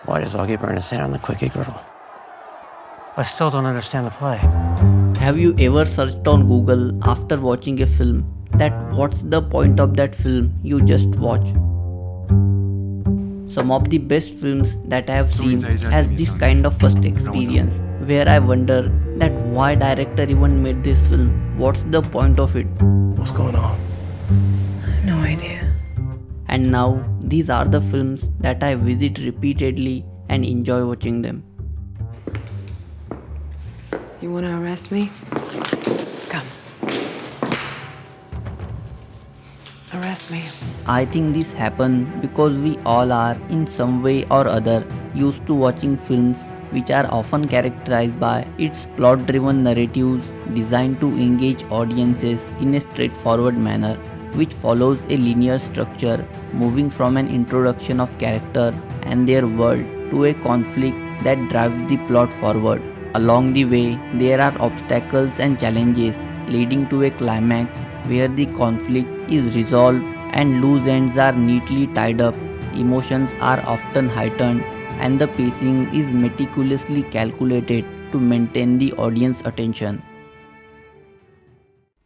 Why does Augie burn his hand on the quickie griddle? I still don't understand the play. Have you ever searched on Google after watching a film that what's the point of that film you just watched? Some of the best films that I have seen has this kind of first experience where I wonder that why director even made this film, what's the point of it? What's going on? No idea. And now these are the films that I visit repeatedly and enjoy watching them. You want to arrest me? Come. Arrest me. I think this happened because we all are in some way or other used to watching films which are often characterized by its plot-driven narratives designed to engage audiences in a straightforward manner, which follows a linear structure moving from an introduction of character and their world to a conflict that drives the plot forward. Along the way, there are obstacles and challenges leading to a climax where the conflict is resolved and loose ends are neatly tied up, emotions are often heightened, and the pacing is meticulously calculated to maintain the audience attention.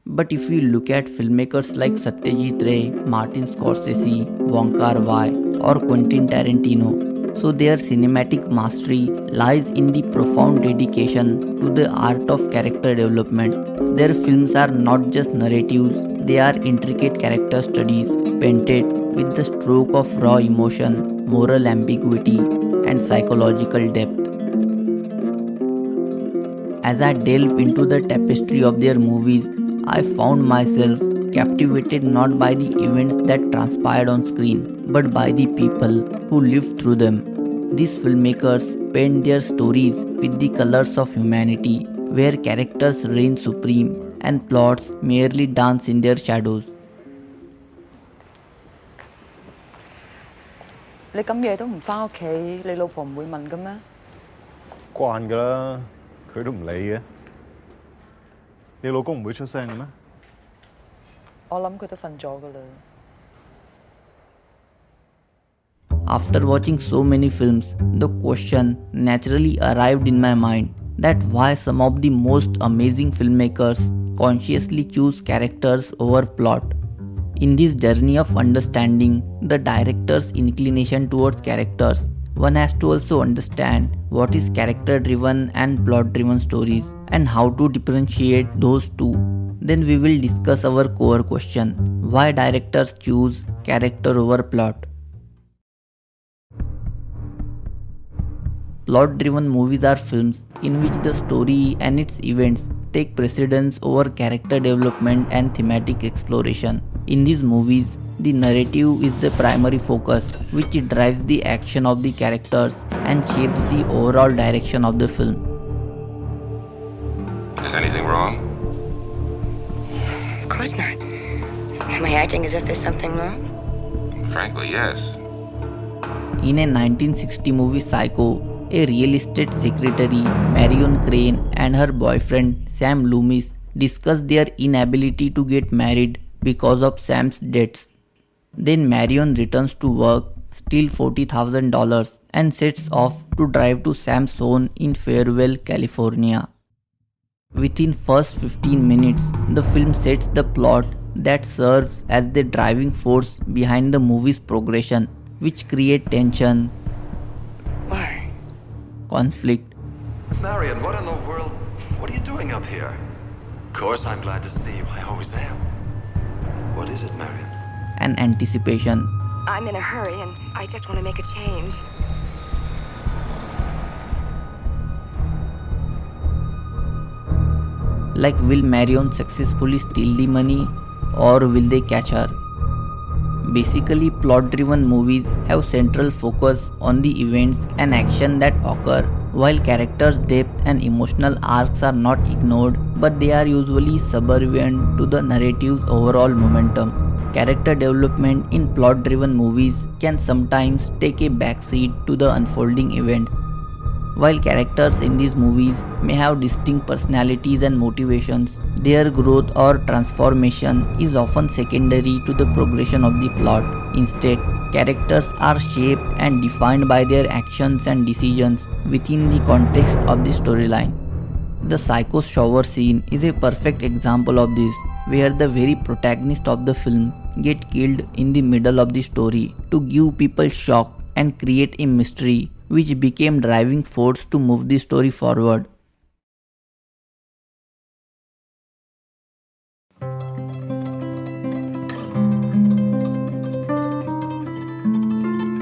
But if we look at filmmakers like Satyajit Ray, Martin Scorsese, Wong Kar-wai, or Quentin Tarantino, so their cinematic mastery lies in the profound dedication to the art of character development. Their films are not just narratives, they are intricate character studies painted with the stroke of raw emotion, moral ambiguity, and psychological depth. As I delve into the tapestry of their movies, I found myself captivated not by the events that transpired on screen, but by the people who lived through them. These filmmakers paint their stories with the colors of humanity, where characters reign supreme and plots merely dance in their shadows. 你咁夜都唔返屋企，你老婆唔會問嘅咩？慣㗎啦，佢都唔理嘅。你老公唔會出聲嘅咩？我諗佢都瞓咗㗎啦。After watching so many films, the question naturally arrived in my mind that why some of the most amazing filmmakers consciously choose characters over plot. In this journey of understanding the director's inclination towards characters, one has to also understand what is character-driven and plot-driven stories and how to differentiate those two. Then we will discuss our core question: why directors choose character over plot. Plot-driven movies are films in which the story and its events take precedence over character development and thematic exploration. In these movies, the narrative is the primary focus, which drives the action of the characters and shapes the overall direction of the film. Is anything wrong? Of course not. Am I acting as if there's something wrong? Frankly, yes. In a 1960 movie Psycho, a real estate secretary, Marion Crane, and her boyfriend, Sam Loomis, discuss their inability to get married because of Sam's debts. Then Marion returns to work, steals $40,000, and sets off to drive to Sam's home in Fairwell, California. Within first 15 minutes, the film sets the plot that serves as the driving force behind the movie's progression, which create tension, Why? conflict, Marion, what in the world? What are you doing up here? Of course I'm glad to see you. I always am. What is it, Marion? and anticipation. I'm in a hurry and I just want to make a change. Like, will Marion successfully steal the money or will they catch her? Basically, plot-driven movies have central focus on the events and action that occur, while characters' depth and emotional arcs are not ignored, but they are usually subservient to the narrative's overall momentum. Character development in plot-driven movies can sometimes take a backseat to the unfolding events. While characters in these movies may have distinct personalities and motivations, their growth or transformation is often secondary to the progression of the plot. Instead, Characters are shaped and defined by their actions and decisions within the context of the storyline. The psycho shower scene is a perfect example of this, where the very protagonist of the film get killed in the middle of the story to give people shock and create a mystery which became driving force to move the story forward.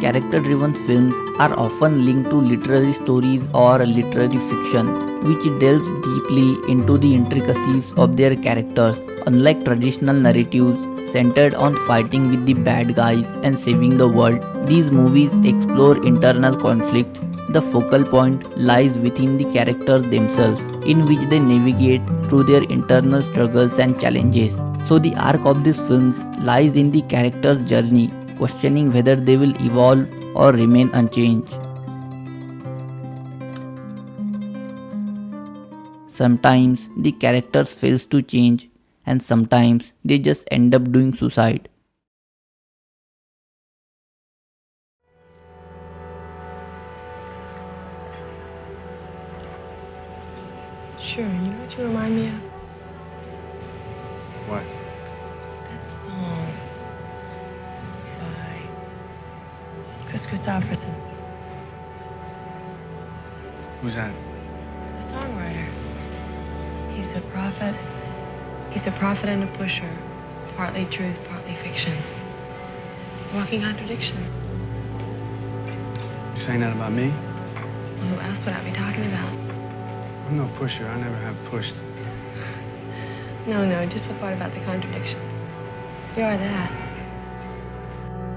Character-driven films are often linked to literary stories or literary fiction, which delves deeply into the intricacies of their characters. Unlike traditional narratives centered on fighting with the bad guys and saving the world, these movies explore internal conflicts. The focal point lies within the characters themselves, in which they navigate through their internal struggles and challenges. So the arc of these films lies in the characters' journey, questioning whether they will evolve or remain unchanged. Sometimes the characters fails to change, and sometimes they just end up doing suicide. Sure, you know what you remind me of? What? That song by Chris Christopherson, Who's that? the songwriter. He's a prophet. He's a prophet and a pusher. Partly truth, partly fiction. Walking contradiction. You saying that about me? Well, who else would I be talking about? I'm no pusher. I never have pushed. No, just the part about the contradictions. You are that.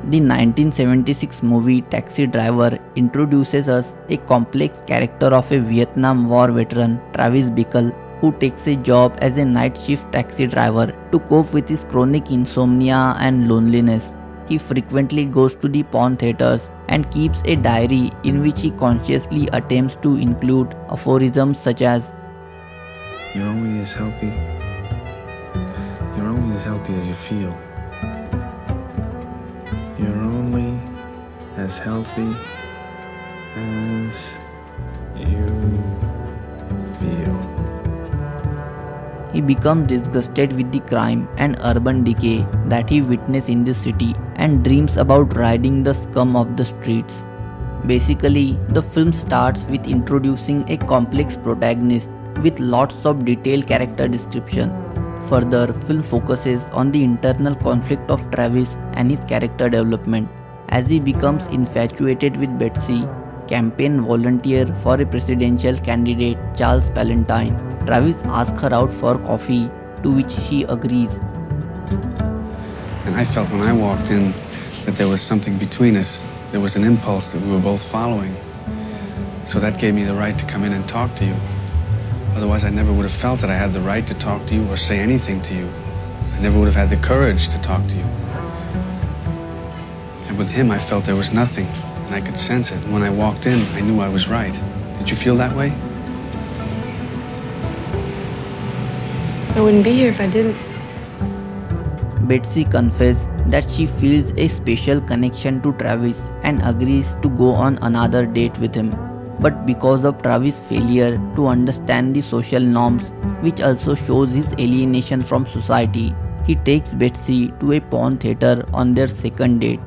The 1976 movie Taxi Driver introduces us a complex character of a Vietnam War veteran, Travis Bickle, who takes a job as a night shift taxi driver to cope with his chronic insomnia and loneliness. He frequently goes to the porn theaters and keeps a diary in which he consciously attempts to include aphorisms such as, You're only as healthy as you feel. You're only as healthy as you feel. He becomes disgusted with the crime and urban decay that he witnesses in the city and dreams about riding the scum of the streets. Basically, the film starts with introducing a complex protagonist with lots of detailed character description. Further, film focuses on the internal conflict of Travis and his character development. As he becomes infatuated with Betsy, campaign volunteer for a presidential candidate Charles Palantine, Travis asks her out for coffee, to which she agrees. And I felt when I walked in that there was something between us. There was an impulse that we were both following. So that gave me the right to come in and talk to you. Otherwise, I never would have felt that I had the right to talk to you or say anything to you. I never would have had the courage to talk to you. And with him, I felt there was nothing, and I could sense it. And when I walked in, I knew I was right. Did you feel that way? I wouldn't be here if I didn't. Betsy confesses that she feels a special connection to Travis and agrees to go on another date with him. But because of Travis' failure to understand the social norms, which also shows his alienation from society, he takes Betsy to a porn theater on their second date.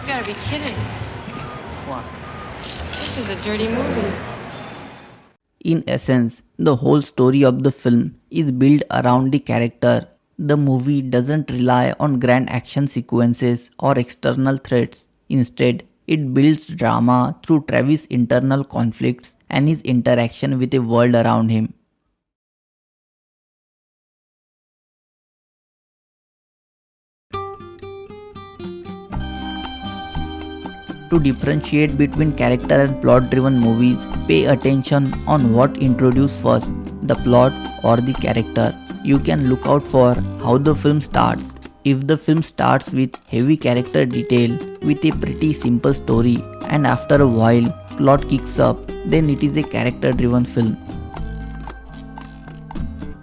You gotta be kidding. What? This is a dirty movie. In essence, the whole story of the film is built around the character. The movie doesn't rely on grand action sequences or external threats. Instead, it builds drama through Travis' internal conflicts and his interaction with the world around him. To differentiate between character and plot-driven movies, pay attention on what introduced first, the plot or the character. You can look out for how the film starts. If the film starts with heavy character detail with a pretty simple story and after a while plot kicks up, then it is a character-driven film.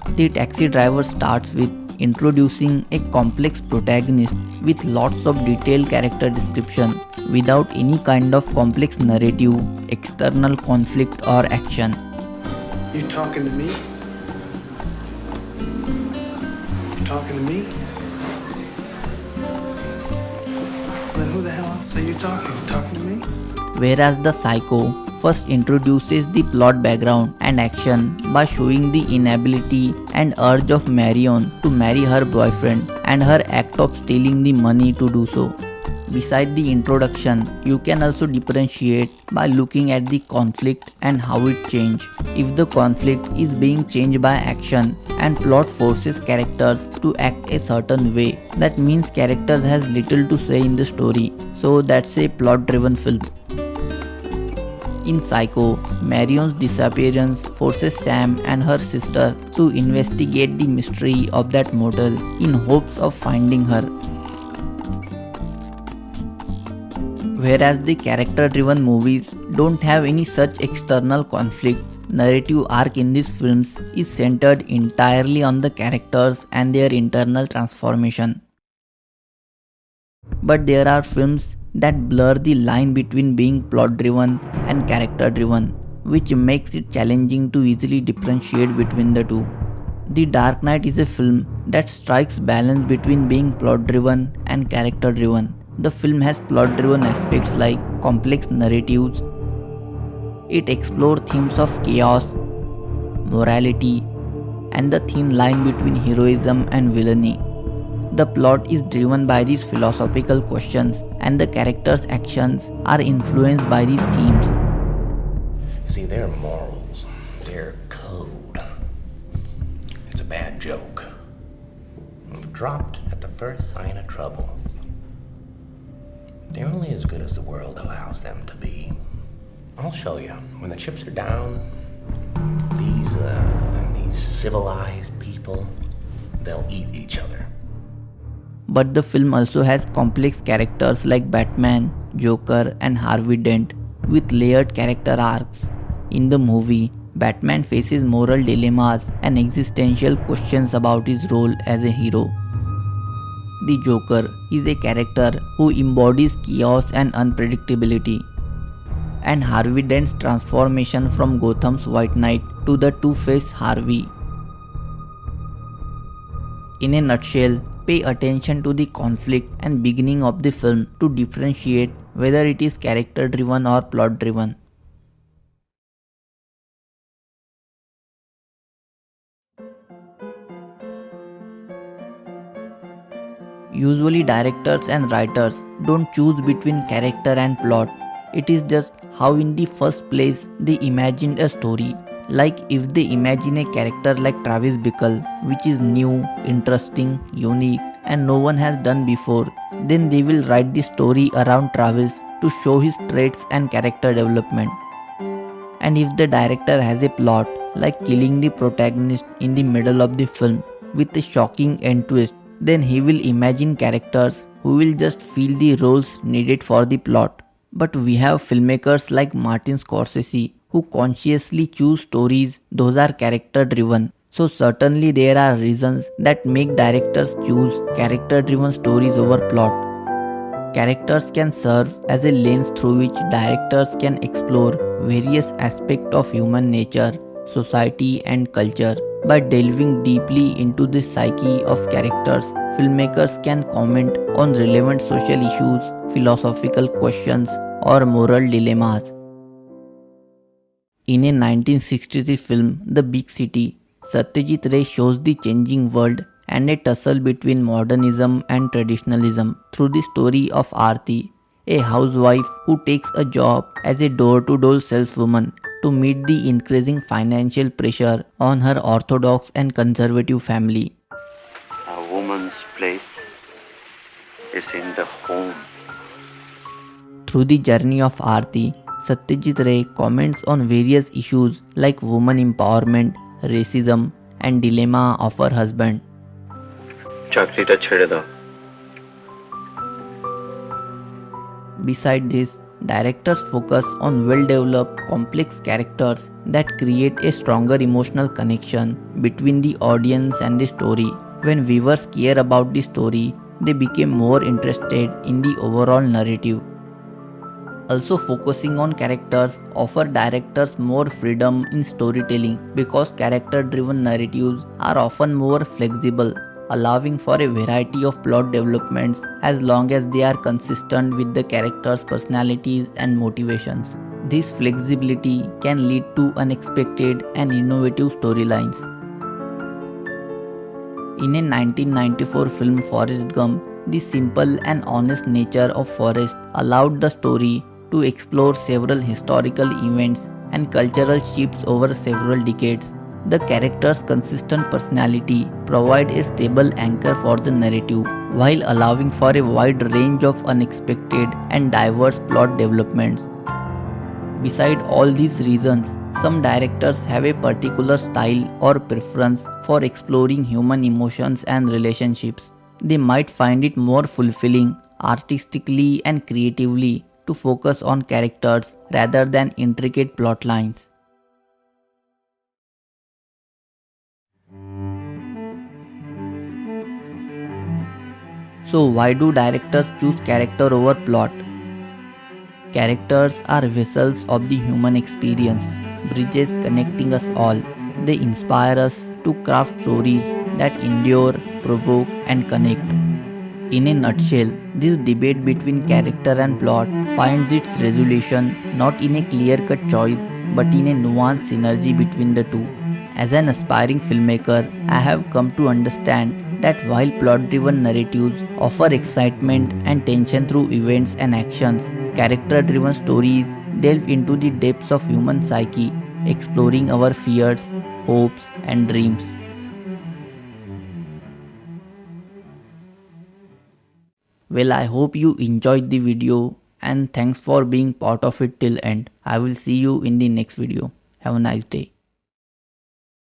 The Taxi Driver starts with introducing a complex protagonist with lots of detailed character description without any kind of complex narrative, external conflict or action. You talking to me? You talking to me? Then who the hell else are you talking? You talking to me? Whereas the Psycho first introduces the plot background and action by showing the inability and urge of Marion to marry her boyfriend and her act of stealing the money to do so. Beside the introduction, you can also differentiate by looking at the conflict and how it changes. If the conflict is being changed by action and plot forces characters to act a certain way, that means characters has little to say in the story. So that's a plot driven film. In Psycho, Marion's disappearance forces Sam and her sister to investigate the mystery of that motel in hopes of finding her. Whereas the character-driven movies don't have any such external conflict, narrative arc in these films is centered entirely on the characters and their internal transformation. But there are films that blur the line between being plot-driven and character-driven, which makes it challenging to easily differentiate between the two. The Dark Knight is a film that strikes balance between being plot-driven and character-driven. The film has plot-driven aspects like complex narratives. It explores themes of chaos, morality, and the thin line between heroism and villainy. The plot is driven by these philosophical questions, and the characters' actions are influenced by these themes. See, their morals, their code, it's a bad joke. Dropped at the first sign of trouble. They're only as good as the world allows them to be. I'll show you. When the chips are down, these civilized people, they'll eat each other. But the film also has complex characters like Batman, Joker, and Harvey Dent with layered character arcs. In the movie, Batman faces moral dilemmas and existential questions about his role as a hero. The Joker is a character who embodies chaos and unpredictability. And Harvey Dent's transformation from Gotham's White Knight to the Two-Face Harvey. In a nutshell, pay attention to the conflict and beginning of the film to differentiate whether it is character-driven or plot-driven. Usually directors and writers don't choose between character and plot. It is just how in the first place they imagined a story. Like if they imagine a character like Travis Bickle, which is new, interesting, unique, and no one has done before, then they will write the story around Travis to show his traits and character development. And if the director has a plot, like killing the protagonist in the middle of the film with a shocking end twist, then he will imagine characters who will just fill the roles needed for the plot. But we have filmmakers like Martin Scorsese who consciously choose stories those are character driven. So certainly there are reasons that make directors choose character driven stories over plot. Characters can serve as a lens through which directors can explore various aspects of human nature, society and culture. By delving deeply into the psyche of characters, filmmakers can comment on relevant social issues, philosophical questions, or moral dilemmas. In a 1963 film, The Big City, Satyajit Ray shows the changing world and a tussle between modernism and traditionalism through the story of Aarti, a housewife who takes a job as a door-to-door saleswoman to meet the increasing financial pressure on her orthodox and conservative family. A woman's place is in the home. Through the journey of Aarti, Satyajit Ray comments on various issues like woman empowerment, racism, and dilemma of her husband. চাকরিটা ছেড়ে দাও. Beside this, directors focus on well-developed, complex characters that create a stronger emotional connection between the audience and the story. When viewers care about the story, they become more interested in the overall narrative. Also, focusing on characters offer directors more freedom in storytelling because character-driven narratives are often more flexible, allowing for a variety of plot developments as long as they are consistent with the characters' personalities and motivations. This flexibility can lead to unexpected and innovative storylines. In a 1994 film Forrest Gump, the simple and honest nature of Forrest allowed the story to explore several historical events and cultural shifts over several decades. The character's consistent personality provides a stable anchor for the narrative, while allowing for a wide range of unexpected and diverse plot developments. Beside all these reasons, some directors have a particular style or preference for exploring human emotions and relationships. They might find it more fulfilling artistically and creatively to focus on characters rather than intricate plot lines. So why do directors choose character over plot? Characters are vessels of the human experience, bridges connecting us all. They inspire us to craft stories that endure, provoke, and connect. In a nutshell, this debate between character and plot finds its resolution not in a clear-cut choice but in a nuanced synergy between the two. As an aspiring filmmaker, I have come to understand that while plot-driven narratives offer excitement and tension through events and actions, character-driven stories delve into the depths of human psyche, exploring our fears, hopes, and dreams. Well, I hope you enjoyed the video and thanks for being part of it till end. I will see you in the next video. Have a nice day.